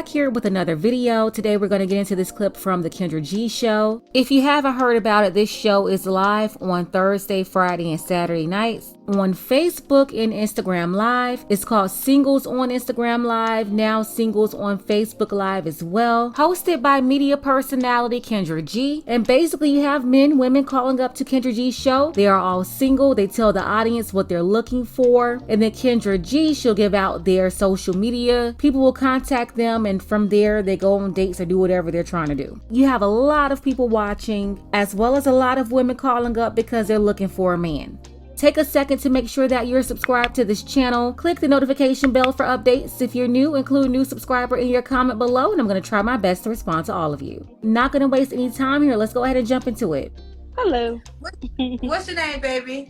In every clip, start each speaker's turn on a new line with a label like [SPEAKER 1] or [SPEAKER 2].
[SPEAKER 1] back here with another video. Today we're going to get into this clip from the Kendra G show. If you haven't heard about it, this show is live on Thursday, Friday, and Saturday nights on Facebook and Instagram Live. It's called Singles on Instagram Live, now Singles on Facebook Live as well. Hosted by media personality Kendra G. And basically you have men, women calling up to Kendra G's show. They are all single. They tell the audience what they're looking for. And then Kendra G, she'll give out their social media. People will contact them, and from there they go on dates or do whatever they're trying to do. You have a lot of people watching, as well as a lot of women calling up because they're looking for a man. Take a second to make sure that you're subscribed to this channel. Click the notification bell for updates. If you're new, include new subscriber in your comment below, and I'm going to try my best to respond to all of you. Not going to waste any time here. Let's go ahead and jump into it.
[SPEAKER 2] Hello.
[SPEAKER 3] What's your name, baby?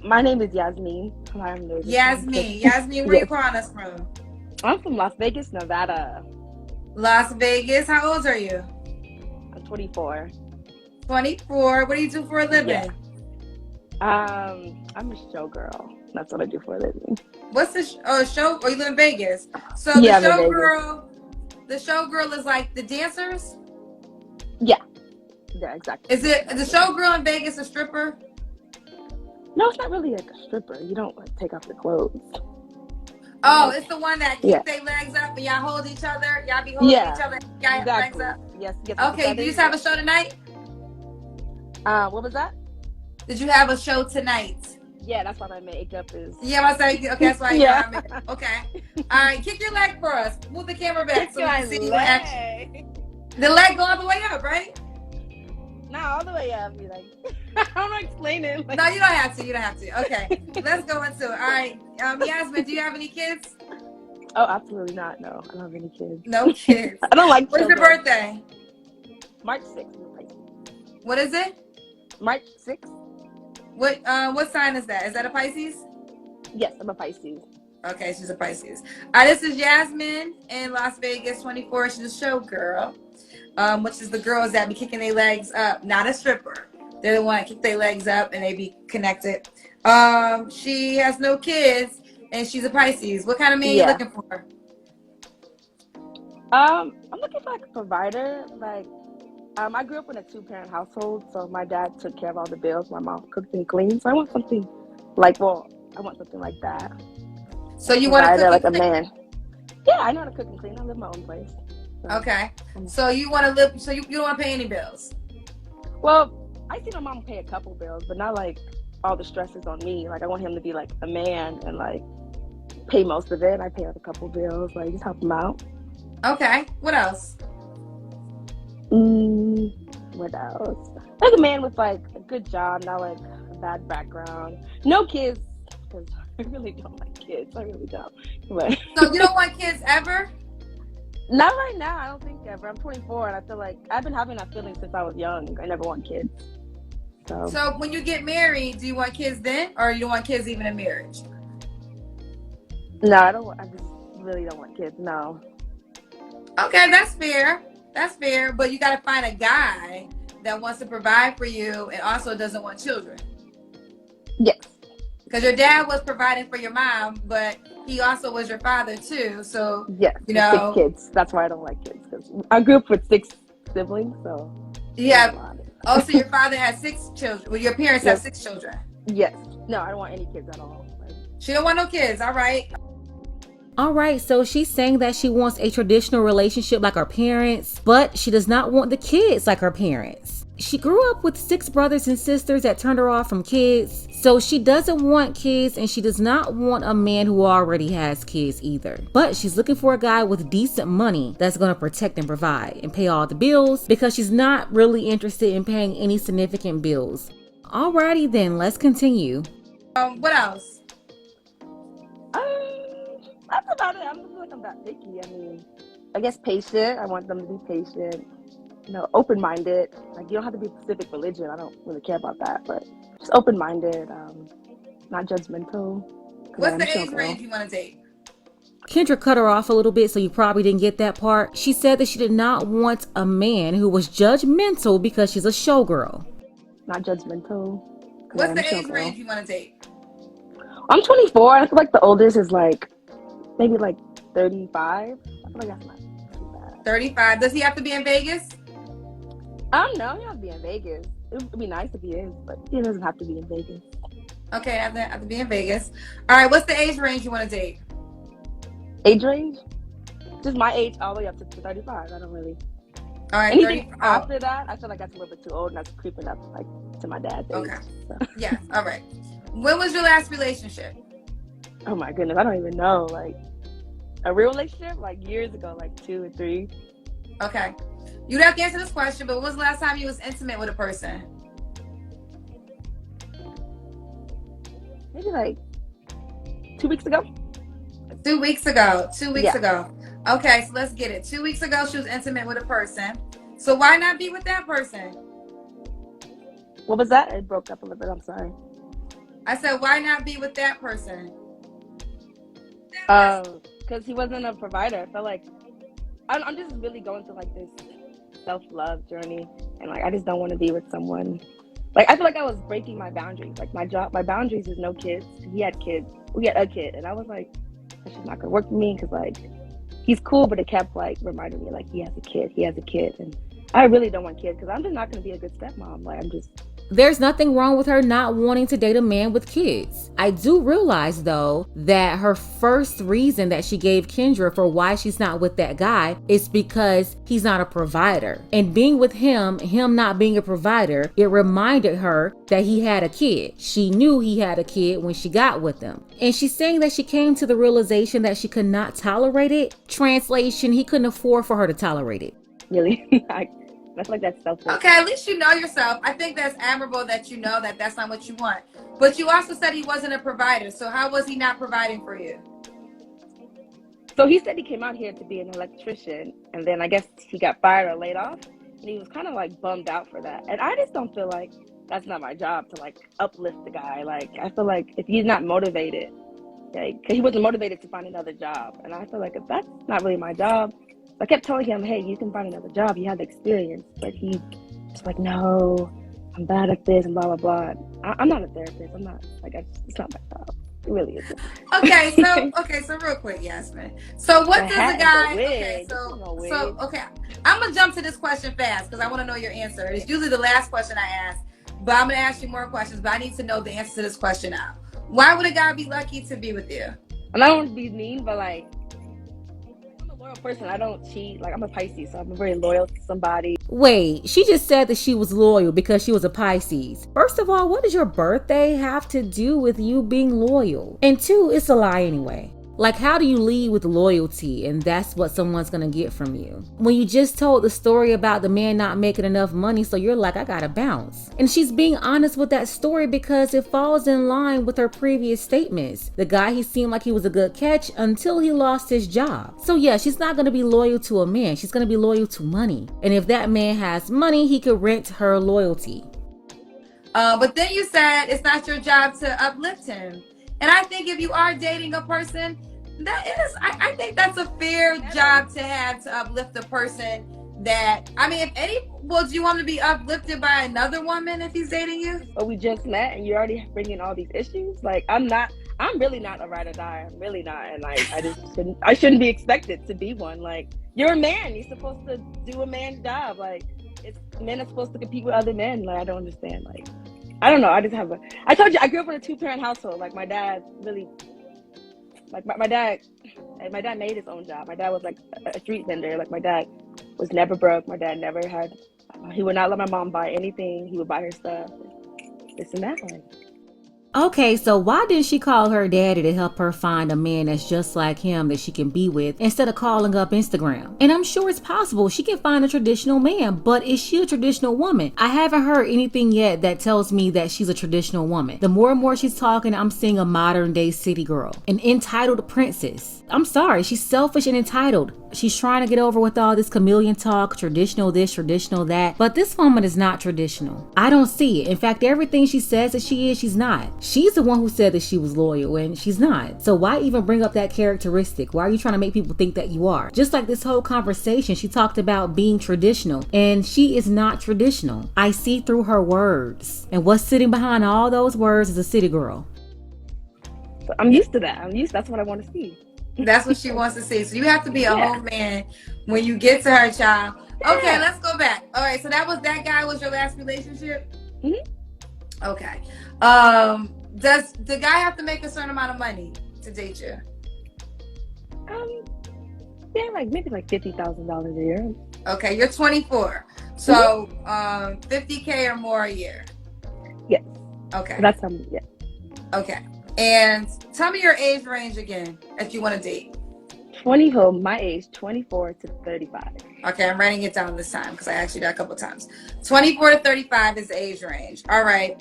[SPEAKER 2] My name is Yasmin.
[SPEAKER 3] Yasmin, where you calling us from?
[SPEAKER 2] I'm from Las Vegas, Nevada.
[SPEAKER 3] Las Vegas. How old are you?
[SPEAKER 2] I'm 24.
[SPEAKER 3] 24. What do you do for a living?
[SPEAKER 2] Yeah. I'm a showgirl. That's what I do for a living.
[SPEAKER 3] What's the show? Oh, you live in Vegas. So
[SPEAKER 2] Yeah,
[SPEAKER 3] the showgirl is like the dancers?
[SPEAKER 2] Yeah, exactly.
[SPEAKER 3] Is it the showgirl in Vegas a stripper?
[SPEAKER 2] No, it's not really like a stripper. You don't like take off your clothes.
[SPEAKER 3] Oh, it's the one that keeps their legs up and y'all hold each other. Y'all be holding each other. Y'all
[SPEAKER 2] exactly.
[SPEAKER 3] Legs up.
[SPEAKER 2] Yes.
[SPEAKER 3] Okay. Do you have a show tonight?
[SPEAKER 2] What was that?
[SPEAKER 3] Did you have a show tonight?
[SPEAKER 2] Yeah, that's why my makeup is.
[SPEAKER 3] Yeah, I say okay. That's why.
[SPEAKER 2] Yeah.
[SPEAKER 3] Okay. All right. Kick your leg for us. Move the camera back so we can see you in action.
[SPEAKER 2] leg.
[SPEAKER 3] The leg go all the way up, right?
[SPEAKER 2] No, all the way up. Be like, I'm not explaining.
[SPEAKER 3] No, you don't have to. You don't have to. Okay, let's go into it. All right, Yasmin, do you have any kids?
[SPEAKER 2] Oh, absolutely not. No, I don't have any kids.
[SPEAKER 3] No kids.
[SPEAKER 2] I don't like.
[SPEAKER 3] When's your birthday?
[SPEAKER 2] March 6th.
[SPEAKER 3] What is it?
[SPEAKER 2] March 6th.
[SPEAKER 3] What sign is that? Is that a Pisces?
[SPEAKER 2] Yes, I'm a Pisces.
[SPEAKER 3] Okay, she's a Pisces. All right, this is Yasmin in Las Vegas, 24. She's a showgirl, which is the girls that be kicking their legs up, not a stripper. They're the one that kick their legs up and they be connected. She has no kids and she's a Pisces. What kind of man are you looking for?
[SPEAKER 2] I'm looking for like a provider. Like, I grew up in a 2-parent household, so my dad took care of all the bills. My mom cooked and cleaned. So I want something like, I want something like that.
[SPEAKER 3] So you want to cook
[SPEAKER 2] like a man? Yeah, I know how to cook and clean. I live in my own place. So.
[SPEAKER 3] Okay. So you want to live? So you don't want to pay any bills?
[SPEAKER 2] Well, I see my mom pay a couple bills, but not like all the stress is on me. Like I want him to be like a man and like pay most of it. I pay like a couple bills, like just help him out.
[SPEAKER 3] Okay. What else?
[SPEAKER 2] What else? Like a man with like a good job, not like a bad background. No kids, because I really don't like kids. I really don't. But
[SPEAKER 3] so you don't want kids ever?
[SPEAKER 2] Not right now. I don't think ever. I'm 24, and I feel like I've been having that feeling since I was young. I never want kids.
[SPEAKER 3] So when you get married, do you want kids then, or you don't want kids even in marriage?
[SPEAKER 2] No, I don't. I just really don't want kids. No.
[SPEAKER 3] Okay, that's fair. That's fair. But you got to find a guy that wants to provide for you and also doesn't want children.
[SPEAKER 2] Yes.
[SPEAKER 3] Because your dad was providing for your mom, but he also was your father too. So
[SPEAKER 2] yes,
[SPEAKER 3] you know,
[SPEAKER 2] 6 kids. That's why I don't like kids. Because I grew up with 6 siblings, so
[SPEAKER 3] yeah. Oh, so your father had 6 children. Well, your parents have 6 children.
[SPEAKER 2] Yes. No, I don't want any kids at all.
[SPEAKER 3] She don't want no kids. All right.
[SPEAKER 1] All right, so she's saying that she wants a traditional relationship like her parents, but she does not want the kids like her parents. She grew up with 6 brothers and sisters that turned her off from kids, so she doesn't want kids, and she does not want a man who already has kids either. But she's looking for a guy with decent money that's going to protect and provide and pay all the bills, because she's not really interested in paying any significant bills. Alrighty then, let's continue.
[SPEAKER 3] What else?
[SPEAKER 2] That's about it. I don't feel like I'm that picky. I mean, I guess patient. I want them to be patient. You know, open-minded. Like, you don't have to be a specific religion. I don't really care about that, but just open-minded, not judgmental.
[SPEAKER 3] What's the age range you want to date?
[SPEAKER 1] Kendra cut her off a little bit, so you probably didn't get that part. She said that she did not want a man who was judgmental because she's a showgirl.
[SPEAKER 2] Not judgmental.
[SPEAKER 3] What's the age range you want to date?
[SPEAKER 2] I'm 24. I feel like the oldest is like maybe like 35. I feel like that's not too bad.
[SPEAKER 3] 35. Does he have to be in Vegas?
[SPEAKER 2] I don't know. He has to be in Vegas. It would be nice if he is, but he doesn't have to be in Vegas.
[SPEAKER 3] Okay, have to be in Vegas. All right, what's the age range you want to date?
[SPEAKER 2] Age range? Just my age all the way up to 35. I don't really.
[SPEAKER 3] All right,
[SPEAKER 2] Anything
[SPEAKER 3] 30.
[SPEAKER 2] after that, I feel like that's a little bit too old and that's creeping up like to my dad's age.
[SPEAKER 3] Okay.
[SPEAKER 2] So.
[SPEAKER 3] Yes. All right. When was your last relationship?
[SPEAKER 2] Oh my goodness, I don't even know. Like a real relationship, like years ago, like 2 or 3.
[SPEAKER 3] Okay. You'd have to answer this question, but when was the last time you was intimate with a person?
[SPEAKER 2] Maybe like 2 weeks ago.
[SPEAKER 3] 2 weeks ago. 2 weeks
[SPEAKER 2] Yeah.
[SPEAKER 3] ago. Okay, so let's get it. 2 weeks ago, she was intimate with a person. So why not be with that person?
[SPEAKER 2] What was that? It broke up a little bit. I'm sorry.
[SPEAKER 3] I said, why not be with that person?
[SPEAKER 2] Because he wasn't a provider. I felt like I'm just really going through like this self-love journey, and like I just don't want to be with someone. Like I feel like I was breaking my boundaries. Like my boundaries is no kids. He had kids. We had a kid, and I was like, that's just not gonna work for me because like he's cool, but it kept like reminding me like he has a kid, and I really don't want kids because I'm just not gonna be a good stepmom. Like I'm just.
[SPEAKER 1] There's nothing wrong with her not wanting to date a man with kids. I do realize, though, that her first reason that she gave Kendra for why she's not with that guy is because he's not a provider. And being with him not being a provider, it reminded her that he had a kid. She knew he had a kid when she got with him. And she's saying that she came to the realization that she could not tolerate it. Translation, he couldn't afford for her to tolerate it.
[SPEAKER 2] Really? I feel like that's selfish.
[SPEAKER 3] Okay, at least you know yourself. I think that's admirable that you know that that's not what you want. But you also said he wasn't a provider. So how was he not providing for you?
[SPEAKER 2] So he said he came out here to be an electrician, and then I guess he got fired or laid off, and he was kind of like bummed out for that. And I just don't feel like that's not my job to like uplift the guy. Like I feel like if he's not motivated, like cause he wasn't motivated to find another job, and I feel like if that's not really my job. I kept telling him, hey, you can find another job. You have the experience. But he was like, no, I'm bad at this and blah, blah, blah. I'm not a therapist. I'm not, like, it's not my job. It really isn't.
[SPEAKER 3] Okay, so real quick, Yasmin. So what does a guy, okay, I'm going to jump to this question fast because I want to know your answer. It's usually the last question I ask, but I'm going to ask you more questions, but I need to know the answer to this question now. Why would a guy be lucky to be with you?
[SPEAKER 2] And I don't want to be mean, but like, person, I don't cheat. Like I'm a Pisces, so I'm very loyal to somebody.
[SPEAKER 1] Wait, she just said that she was loyal because she was a Pisces. First of all, what does your birthday have to do with you being loyal? And two, it's a lie anyway. Like, how do you lead with loyalty and that's what someone's gonna get from you? When you just told the story about the man not making enough money, so you're like, I gotta bounce. And she's being honest with that story because it falls in line with her previous statements. The guy, he seemed like he was a good catch until he lost his job. So yeah, she's not gonna be loyal to a man. She's gonna be loyal to money. And if that man has money, he could rent her loyalty.
[SPEAKER 3] But then you said it's not your job to uplift him. And I think if you are dating a person, I think that's a fair job to have to uplift a person that, I mean, do you want to be uplifted by another woman if he's dating you?
[SPEAKER 2] But we just met and you're already bringing all these issues. Like I'm really not a ride or die. I'm really not. And like, I shouldn't be expected to be one. Like you're a man. You're supposed to do a man's job. Like men are supposed to compete with other men. Like I don't understand. Like, I don't know. I told you, I grew up in a 2-parent household. Like my dad really, like my dad made his own job. My dad was like a street vendor. Like my dad was never broke. My dad never had, he would not let my mom buy anything. He would buy her stuff. This and that. Like,
[SPEAKER 1] Okay, so why didn't she call her daddy to help her find a man that's just like him that she can be with instead of calling up Instagram? And I'm sure it's possible she can find a traditional man, but is she a traditional woman? I haven't heard anything yet that tells me that she's a traditional woman. The more and more she's talking, I'm seeing a modern day city girl, an entitled princess. I'm sorry, she's selfish and entitled. She's trying to get over with all this chameleon talk, traditional this, traditional that, but this woman is not traditional. I don't see it. In fact, everything she says that she is, she's not. She's the one who said that she was loyal and she's not. So why even bring up that characteristic? Why are you trying to make people think that you are? Just like this whole conversation, she talked about being traditional and she is not traditional. I see through her words. And what's sitting behind all those words is a city girl.
[SPEAKER 2] I'm used to that. That's what I want to see.
[SPEAKER 3] That's what she wants to see. So you have to be a
[SPEAKER 2] Yeah.
[SPEAKER 3] whole man when you get to her, child. Okay,
[SPEAKER 2] Yeah.
[SPEAKER 3] let's go back. All right, so that guy was your last relationship?
[SPEAKER 2] Mhm.
[SPEAKER 3] Okay. Does the guy have to make a certain amount of money to date you?
[SPEAKER 2] Yeah, like maybe like $50,000 a year.
[SPEAKER 3] Okay, you're 24. So 50K or more a year.
[SPEAKER 2] Yes.
[SPEAKER 3] Okay.
[SPEAKER 2] That's yeah.
[SPEAKER 3] Okay. And tell me your age range again if you want to date.
[SPEAKER 2] My age, 24 to 35.
[SPEAKER 3] Okay, I'm writing it down this time because I asked you that a couple times. 24 to 35 is the age range. All right.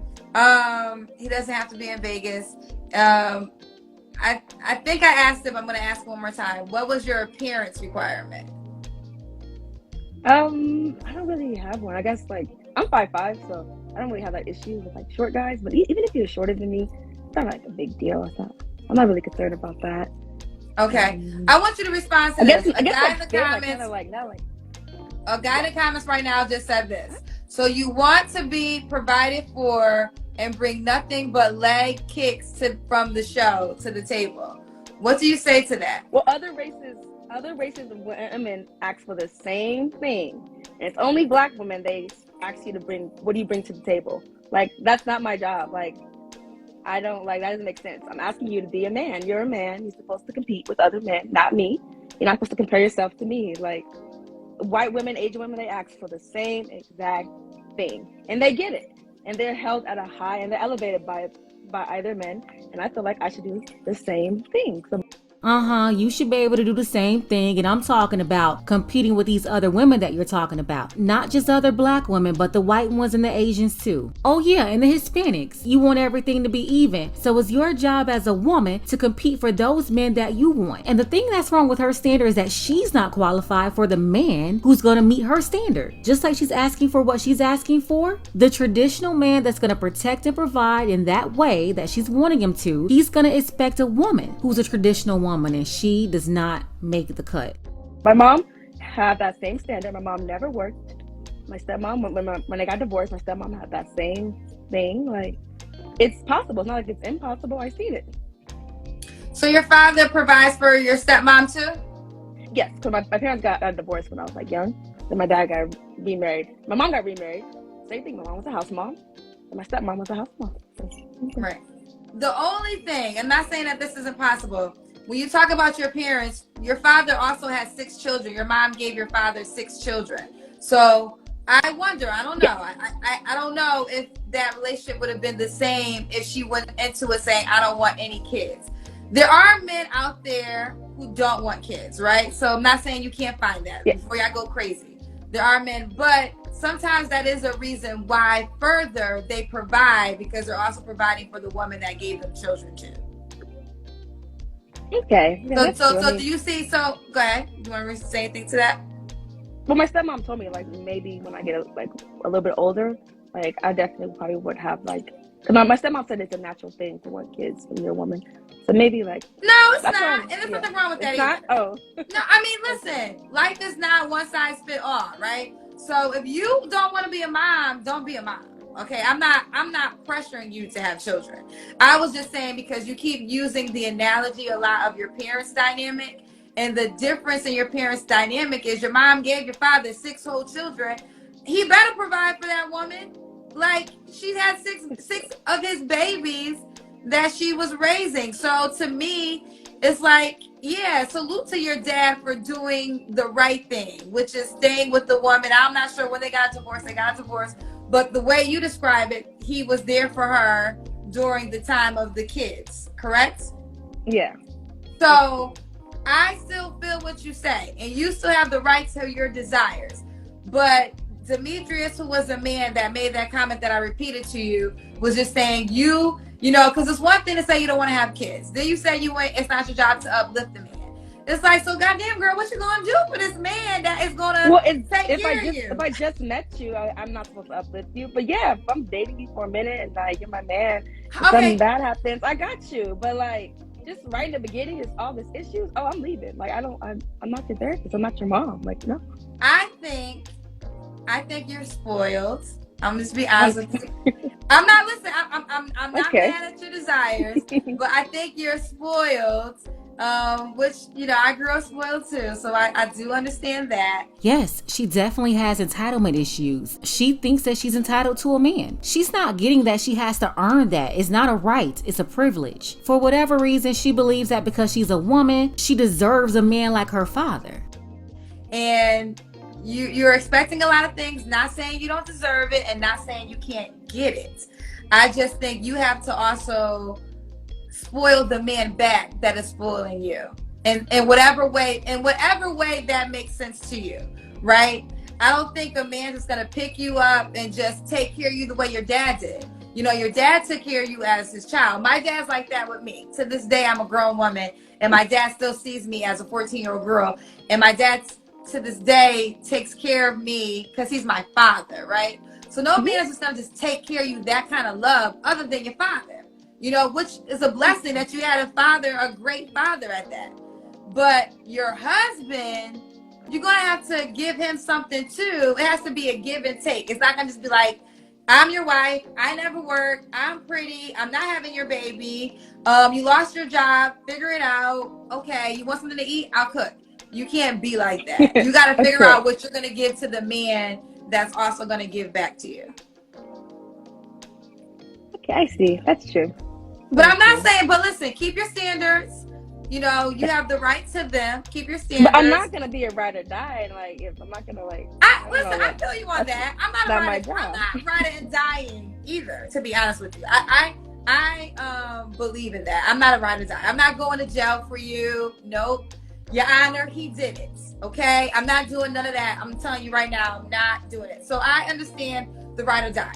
[SPEAKER 3] He doesn't have to be in Vegas. I think I asked him. I'm going to ask one more time. What was your appearance requirement?
[SPEAKER 2] I don't really have one. I guess like I'm 5'5", so I don't really have that issue with like short guys. But even if you're shorter than me, it's not like a big deal. I'm not really concerned about that.
[SPEAKER 3] Okay, I want you to respond to this.
[SPEAKER 2] I guess
[SPEAKER 3] guy
[SPEAKER 2] like
[SPEAKER 3] in the comments, a guy in the comments right now just said this. So you want to be provided for and bring nothing but leg kicks from the show to the table. What do you say to that?
[SPEAKER 2] Well, other races of women ask for the same thing, and it's only black women they ask you to bring. What do you bring to the table? Like that's not my job. Like I don't like that. Doesn't make sense. I'm asking you to be a man. You're a man. You're supposed to compete with other men, not me. You're not supposed to compare yourself to me. Like white women, Asian women, they ask for the same exact thing, and they get it, and they're held at a high, and they're elevated by either men, and I feel like I should do the same thing. So
[SPEAKER 1] You should be able to do the same thing. And I'm talking about competing with these other women that you're talking about. Not just other black women, but the white ones and the Asians too. Oh yeah, and the Hispanics. You want everything to be even. So it's your job as a woman to compete for those men that you want. And the thing that's wrong with her standard is that she's not qualified for the man who's going to meet her standard. Just like she's asking for what she's asking for, the traditional man that's going to protect and provide in that way that she's wanting him to, he's going to expect a woman who's a traditional woman, and she does not make the cut.
[SPEAKER 2] My mom had that same standard. My mom never worked. My stepmom, when they got divorced, my stepmom had that same thing. Like, it's possible. It's not like it's impossible. I seen it.
[SPEAKER 3] So your father provides for your stepmom too?
[SPEAKER 2] Yes, because my parents got divorced when I was like young. Then my dad got remarried. My mom got remarried. Same thing. My mom was a house mom, and my stepmom was a house mom.
[SPEAKER 3] Right. The only thing, I'm not saying that this isn't possible. When you talk about your parents, your father also has 6 children. Your mom gave your father 6 children. So I wonder, I don't know. I don't know if that relationship would have been the same if she went into it saying, I don't want any kids. There are men out there who don't want kids, right? So I'm not saying you can't find that before y'all go crazy. There are men, but sometimes that is a reason why further they provide, because they're also providing for the woman that gave them children too.
[SPEAKER 2] Okay. Yeah,
[SPEAKER 3] so do you see? So go ahead. Do you want to say anything to that?
[SPEAKER 2] Well, my stepmom told me like maybe when I get a little bit older, like I definitely probably would have like. Cause my stepmom said it's a natural thing to want kids when you're a woman. So maybe like.
[SPEAKER 3] No, it's not, and there's nothing wrong with that either.
[SPEAKER 2] Oh.
[SPEAKER 3] No, I mean, listen, life is not one size fit all, right? So if you don't want to be a mom, don't be a mom. Okay, I'm not pressuring you to have children. I was just saying because you keep using the analogy a lot of your parents' dynamic, and the difference in your parents' dynamic is your mom gave your father 6 whole children. He better provide for that woman. Like she had six of his babies that she was raising. So to me, it's like, yeah, salute to your dad for doing the right thing, which is staying with the woman. I'm not sure when they got divorced, but the way you describe it, he was there for her during the time of the kids, correct?
[SPEAKER 2] Yeah.
[SPEAKER 3] So I still feel what you say, and you still have the right to your desires. But Demetrius, who was a man that made that comment that I repeated to you, was just saying you know, because it's one thing to say you don't want to have kids. Then you say it's not your job to uplift the man. It's like, so goddamn girl, what you gonna do for this man that is gonna take care of you?
[SPEAKER 2] If I just met you, I'm not supposed to uplift you. But yeah, if I'm dating you for a minute and like you're my man, something bad happens, I got you. But like just right in the beginning is all this issues. Oh, I'm leaving. Like I'm not your therapist. I'm not your mom. Like no.
[SPEAKER 3] I think you're spoiled. I'm just be honest with you. I'm not listening. I'm not mad at your desires, but I think you're spoiled which, I grew up spoiled too, so I do understand that.
[SPEAKER 1] Yes, she definitely has entitlement issues. She thinks that she's entitled to a man. She's not getting that she has to earn that. It's not a right, it's a privilege. For whatever reason, she believes that because she's a woman, she deserves a man like her father.
[SPEAKER 3] And you're expecting a lot of things, not saying you don't deserve it and not saying you can't get it. I just think you have to also spoil the man back that is spoiling you, and in whatever way that makes sense to you, right? I don't think a man is going to pick you up and just take care of you the way your dad did. Your dad took care of you as his child. My dad's like that with me. To this day, I'm a grown woman, and my dad still sees me as a 14-year-old girl, and my dad to this day takes care of me because he's my father, right? So no man is just going to just take care of you that kind of love other than your father. Which is a blessing that you had a great father at that. But your husband, you're going to have to give him something too. It has to be a give and take. It's not going to just be like, I'm your wife, I never work, I'm pretty, I'm not having your baby, you lost your job, figure it out. Okay, you want something to eat? I'll cook. You can't be like that. You got to figure out what you're going to give to the man that's also going to give back to you.
[SPEAKER 2] Okay, I see. That's true.
[SPEAKER 3] But I'm not saying, but listen, keep your standards. You have the right to them. Keep your standards.
[SPEAKER 2] But I'm not gonna be a ride or die. Like, if I'm not gonna
[SPEAKER 3] I feel you on that. I'm not riding and dying either. To be honest with you, I believe in that. I'm not a ride or die. I'm not going to jail for you. Nope. Your Honor, he did it. Okay, I'm not doing none of that. I'm telling you right now, I'm not doing it. So I understand the ride or die.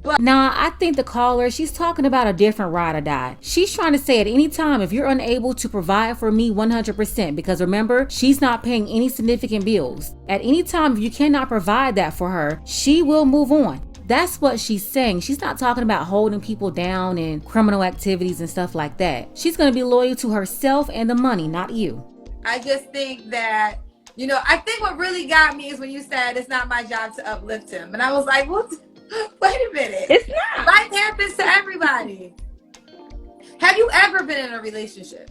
[SPEAKER 3] But
[SPEAKER 1] nah, I think the caller, she's talking about a different ride or die. She's trying to say at any time, if you're unable to provide for me 100%, because remember, she's not paying any significant bills. At any time, if you cannot provide that for her, she will move on. That's what she's saying. She's not talking about holding people down and criminal activities and stuff like that. She's going to be loyal to herself and the money, not you.
[SPEAKER 3] I just think that, I think what really got me is when you said it's not my job to uplift him. And I was like, what? Wait a minute.
[SPEAKER 2] It's not.
[SPEAKER 3] Life happens to everybody. Have you ever been in a relationship?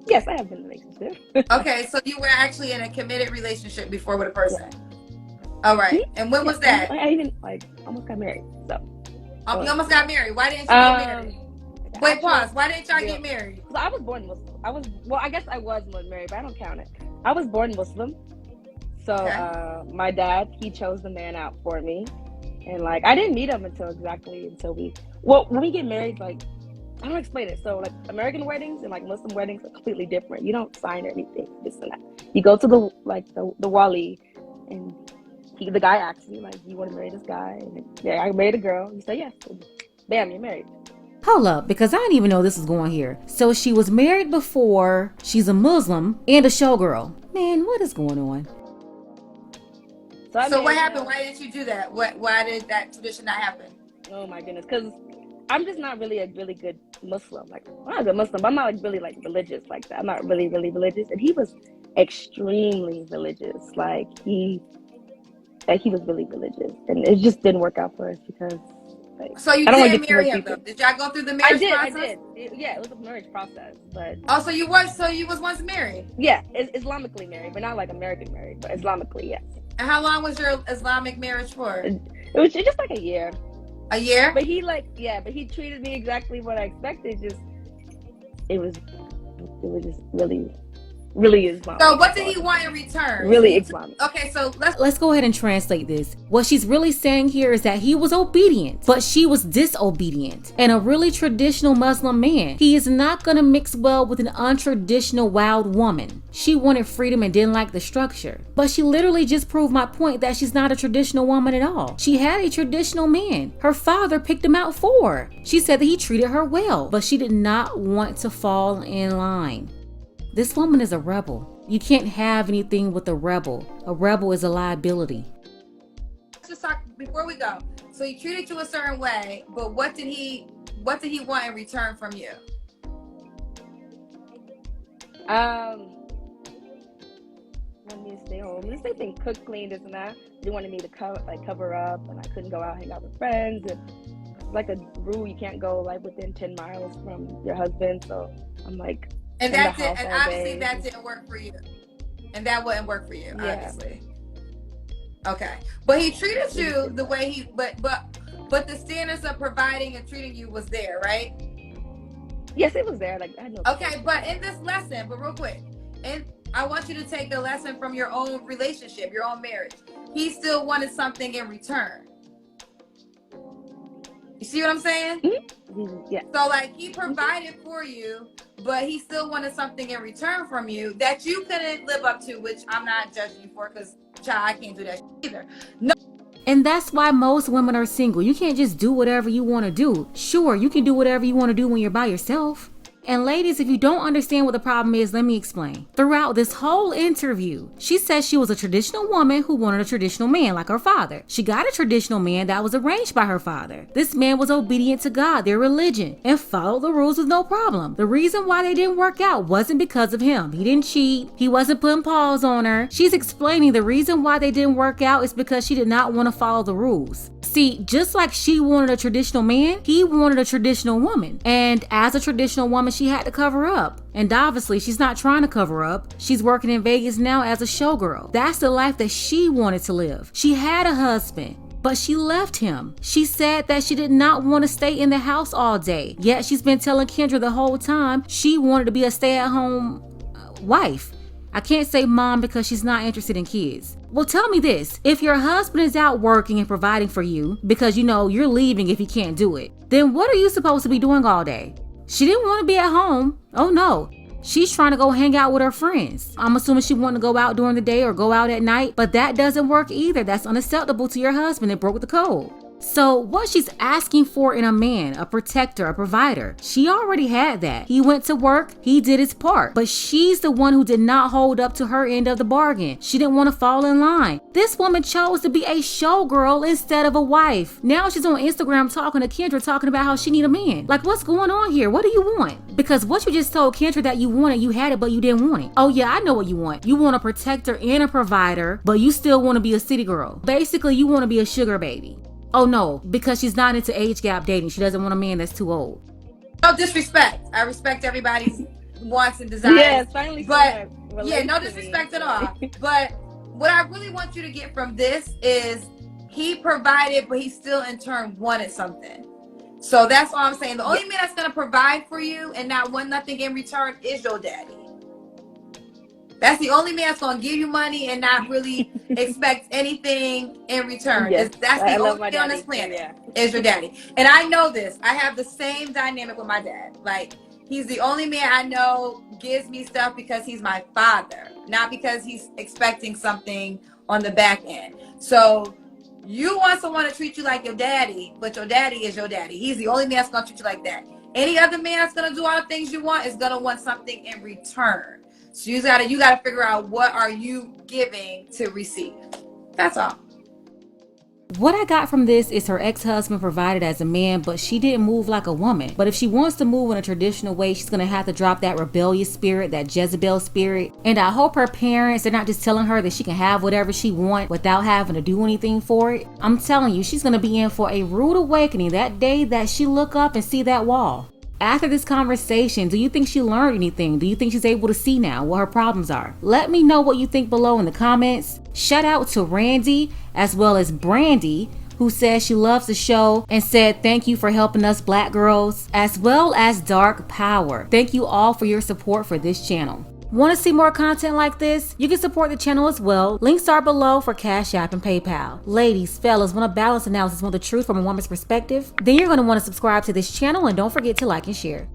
[SPEAKER 2] Yes, I have been in a relationship.
[SPEAKER 3] Okay, so you were actually in a committed relationship before with a person. Yeah. All right. And when was that?
[SPEAKER 2] I even almost got married. So.
[SPEAKER 3] You almost got married. Why didn't you get married? Wait, pause. Why didn't y'all get married?
[SPEAKER 2] I was born Muslim. I guess I was married, but I don't count it. I was born Muslim. So my dad, he chose the man out for me. And I didn't meet him until when we get married, I don't explain it. So American weddings and Muslim weddings are completely different. You don't sign anything, this and that. You go to the wali, and the guy asks you you want to marry this guy? And I married a girl. You say yes. And bam, you're married.
[SPEAKER 1] Hold up, because I didn't even know this was going here. So she was married before, she's a Muslim, and a showgirl. Man, what is going on?
[SPEAKER 3] So what happened? Why didn't you do that? Why did that tradition not happen?
[SPEAKER 2] Oh my goodness, because I'm just not really a really good Muslim. I'm not a good Muslim, but I'm not really religious like that. I'm not really, really religious. And he was extremely religious. He was really religious. And it just didn't work out for us because
[SPEAKER 3] so you didn't marry him though? Did y'all go through the marriage process?
[SPEAKER 2] I did. Yeah, it was a marriage process, but
[SPEAKER 3] so you was once married?
[SPEAKER 2] Yeah, Islamically married, but not American married, but Islamically, yes.
[SPEAKER 3] And how long was your Islamic marriage for?
[SPEAKER 2] It was just a year.
[SPEAKER 3] A year?
[SPEAKER 2] But he he treated me exactly what I expected. It was just really Islamic.
[SPEAKER 3] So what did he want in return?
[SPEAKER 2] Really Islamic.
[SPEAKER 3] Okay, so
[SPEAKER 1] let's go ahead and translate this. What she's really saying here is that he was obedient, but she was disobedient. And a really traditional Muslim man, he is not going to mix well with an untraditional wild woman. She wanted freedom and didn't like the structure. But she literally just proved my point that she's not a traditional woman at all. She had a traditional man. Her father picked him out for her. She said that he treated her well, but she did not want to fall in line. This woman is a rebel. You can't have anything with a rebel. A rebel is a liability.
[SPEAKER 3] Let's just talk before we go. So he treated you a certain way, but what did he want in return from you?
[SPEAKER 2] Wanted me to stay home. The same thing, cook, clean, this and that. They wanted me to cover up, and I couldn't go out, hang out with friends. And it's a rule, you can't go within 10 miles from your husband. So I'm
[SPEAKER 3] And
[SPEAKER 2] in the
[SPEAKER 3] that did,
[SPEAKER 2] house
[SPEAKER 3] and
[SPEAKER 2] all
[SPEAKER 3] obviously
[SPEAKER 2] day.
[SPEAKER 3] that didn't work for you. And that wouldn't work for you,
[SPEAKER 2] Yeah.
[SPEAKER 3] obviously. Okay. But he treated
[SPEAKER 2] We just
[SPEAKER 3] you
[SPEAKER 2] did
[SPEAKER 3] the
[SPEAKER 2] that.
[SPEAKER 3] way he, but the standards of providing and treating you was there, right?
[SPEAKER 2] Yes, it was there. Like I had no
[SPEAKER 3] Okay,
[SPEAKER 2] choice
[SPEAKER 3] but
[SPEAKER 2] about
[SPEAKER 3] in this lesson, but real quick, and I want you to take a lesson from your own relationship, your own marriage. He still wanted something in return. You see what I'm saying?
[SPEAKER 2] Yeah.
[SPEAKER 3] So like he provided for you, but he still wanted something in return from you that you couldn't live up to, which I'm not judging you for, because child, I can't do that either. No.
[SPEAKER 1] And that's why most women are single. You can't just do whatever you want to do. Sure, you can do whatever you want to do when you're by yourself. And ladies, if you don't understand what the problem is, let me explain. Throughout this whole interview, she said she was a traditional woman who wanted a traditional man like her father. She got a traditional man that was arranged by her father. This man was obedient to God, their religion, and followed the rules with no problem. The reason why they didn't work out wasn't because of him. He didn't cheat. He wasn't putting paws on her. She's explaining the reason why they didn't work out is because she did not want to follow the rules. See, just like she wanted a traditional man, he wanted a traditional woman. And as a traditional woman, she had to cover up. And obviously, she's not trying to cover up. She's working in Vegas now as a showgirl. That's the life that she wanted to live. She had a husband, but she left him. She said that she did not want to stay in the house all day. Yet she's been telling Kendra the whole time she wanted to be a stay-at-home wife. I can't say mom because she's not interested in kids. Well, tell me this. If your husband is out working and providing for you because you know you're leaving if he can't do it, then what are you supposed to be doing all day? She didn't want to be at home. Oh no. She's trying to go hang out with her friends. I'm assuming she wanted to go out during the day or go out at night, but that doesn't work either. That's unacceptable to your husband. It broke the code. So what she's asking for in a man, a protector, a provider, she already had that. He went to work, he did his part, but she's the one who did not hold up to her end of the bargain. She didn't want to fall in line. This woman chose to be a showgirl instead of a wife. Now she's on Instagram talking to Kendra, talking about how she need a man. Like, what's going on here? What do you want? Because what you just told Kendra that you wanted, you had it, but you didn't want it. Oh yeah, I know what you want. You want a protector and a provider, but you still want to be a city girl. Basically, you want to be a sugar baby. Oh no, because she's not into age gap dating. She doesn't want a man that's too old.
[SPEAKER 3] No disrespect. I respect everybody's wants and desires.
[SPEAKER 2] Yes, finally.
[SPEAKER 3] But yeah, no
[SPEAKER 2] to
[SPEAKER 3] disrespect
[SPEAKER 2] me.
[SPEAKER 3] at all. But what I really want you to get from this is he provided, but he still in turn wanted something. So that's all I'm saying. The only man that's gonna provide for you and not want nothing in return is your daddy. That's the only man that's gonna give you money and not really expect anything in return.
[SPEAKER 2] Yes,
[SPEAKER 3] That's the only man on
[SPEAKER 2] daddy,
[SPEAKER 3] this planet.
[SPEAKER 2] yeah.
[SPEAKER 3] Is your daddy. And I know this. I have the same dynamic with my dad. Like, he's the only man I know gives me stuff because he's my father, not because he's expecting something on the back end. So you want someone to treat you like your daddy, but your daddy is your daddy. He's the only man that's gonna treat you like that. Any other man that's gonna do all the things you want is gonna want something in return. So you gotta figure out what are you giving to receive. That's all.
[SPEAKER 1] What I got from this is her ex-husband provided as a man, but she didn't move like a woman. But if she wants to move in a traditional way, she's gonna have to drop that rebellious spirit, that Jezebel spirit. And I hope her parents, they're not just telling her that she can have whatever she wants without having to do anything for it. I'm telling you, she's gonna be in for a rude awakening that day that she look up and see that wall. After this conversation, do you think she learned anything? Do you think she's able to see now what her problems are? Let me know what you think below in the comments. Shout out to Randy as well as Brandy, who says she loves the show and said thank you for helping us black girls, as well as Dark Power. Thank you all for your support for this channel. Want to see more content like this? You can support the channel as well. Links are below for Cash App and PayPal. Ladies, fellas, want a balanced analysis, want the truth from a woman's perspective? Then you're going to want to subscribe to this channel and don't forget to like and share.